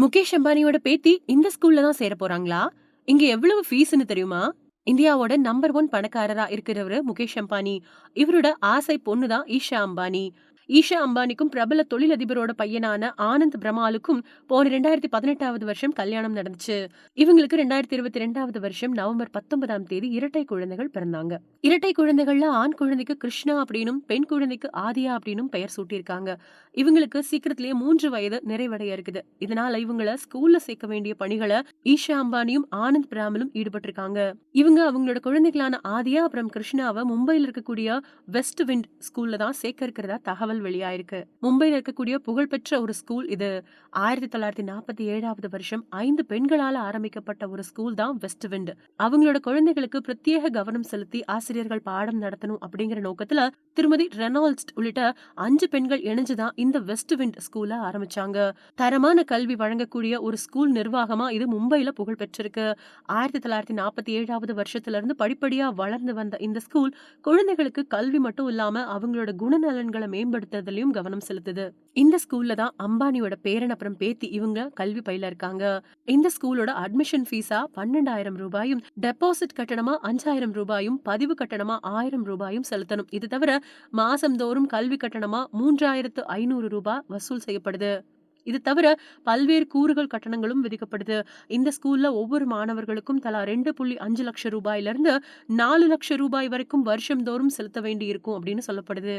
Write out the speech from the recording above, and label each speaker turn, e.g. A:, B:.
A: முகேஷ் அம்பானியோட பேத்தி இந்த ஸ்கூல்ல தான் சேர போறாங்களா? இங்க எவ்வளவு ஃபீஸ்னு தெரியுமா? இந்தியாவோட நம்பர் 1 பணக்காரரா இருக்கிறவரு முகேஷ் அம்பானி. இவரோட ஆசை பொண்ணு தான் ஈஷா அம்பானி. ஈஷா அம்பானிக்கும் பிரபல தொழிலதிபரோட பையனான ஆனந்த் பிரமாலுக்கும் போன 2018வது வருஷம் கல்யாணம் நடந்துச்சு. இவங்களுக்கு 2022வது வருஷம் நவம்பர் 19ஆம் தேதி இரட்டை குழந்தைகள் பிறந்தாங்க. இரட்டை குழந்தைகள்ல ஆண் குழந்தைக்கு கிருஷ்ணா அப்படின்னும் பெண் குழந்தைக்கு ஆதியா அப்படின்னும் பெயர் சூட்டியிருக்காங்க. இவங்களுக்கு சீக்கிரத்திலேயே 3 வயது நிறைவடைய இருக்குது. இதனால இவங்கள ஸ்கூல்ல சேர்க்க வேண்டிய பணிகளை ஈஷா அம்பானியும் ஆனந்த் பிராமலும் ஈடுபட்டிருக்காங்க. இவங்க அவங்களோட குழந்தைகளான ஆதியா அப்புறம் கிருஷ்ணாவை மும்பையில் இருக்கக்கூடிய வெஸ்ட் விண்ட் ஸ்கூல்ல தான் சேர்க்க இருக்கிறதா தகவல் வெளியாயிருக்கு. மும்பையில் இருக்கக்கூடிய புகழ்பெற்ற ஒரு ஸ்கூல் இது. 1947வது வருஷம் 5 பெண்களால ஆரம்பிக்கப்பட்ட ஒரு ஸ்கூல் தான் வெஸ்ட் விண்ட். அவங்களோட குழந்தைகளுக்கு பிரத்யேக கவனம் செலுத்தி ஆசிரியர்கள் பாடம் நடத்தணும் அப்படிங்கிற நோக்கத்துல திருமதி ரெனால்ட்ஸ் உள்ளிட்ட 5 பெண்கள் இணைஞ்சுதான் இந்த வெஸ்ட் விண்ட் ஸ்கூல ஆரம்பிச்சாங்க. தரமான கல்வி வழங்கக்கூடிய ஒரு ஸ்கூல் நிர்வாகமா இது மும்பையில புகழ் பெற்றிருக்கு. 1947வது வருஷத்துல இருந்து படிப்படியா வளர்ந்து வந்த இந்த ஸ்கூல் குழந்தைகளுக்கு கல்வி மட்டும் இல்லாம அவங்களோட குணநலன்களை மேம்படுத்துறதுலயும் கவனம் செலுத்துது. இந்த ஸ்கூல்ல தான் அம்பானியோட பேரன் அப்புறம் பேத்தி இவங்க கல்வி பயில இருக்காங்க. இந்த ஸ்கூலோட அட்மிஷன் ஃபீஸா 12,000 ரூபாயும், டெபாசிட் கட்டணமா 5,000 ரூபாயும், பதிவு கட்டணமா 1,000 ரூபாயும் செலுத்தணும். இது தவிர மாசம்தோறும் கல்வி கட்டணமா 3,500 ரூபாய் வசூல் செய்யப்படுது. இது தவிர பல்வேறு கூறுகள் கட்டணங்களும் விதிக்கப்படுது. இந்த ஸ்கூல்ல ஒவ்வொரு மாணவர்களுக்கும் தலா 2.5 லட்சம் ரூபாயிலிருந்து 4 லட்சம் ரூபாய் வரைக்கும் வருஷம் தோறும் செலுத்த வேண்டி இருக்கும் அப்படின்னு சொல்லப்படுது.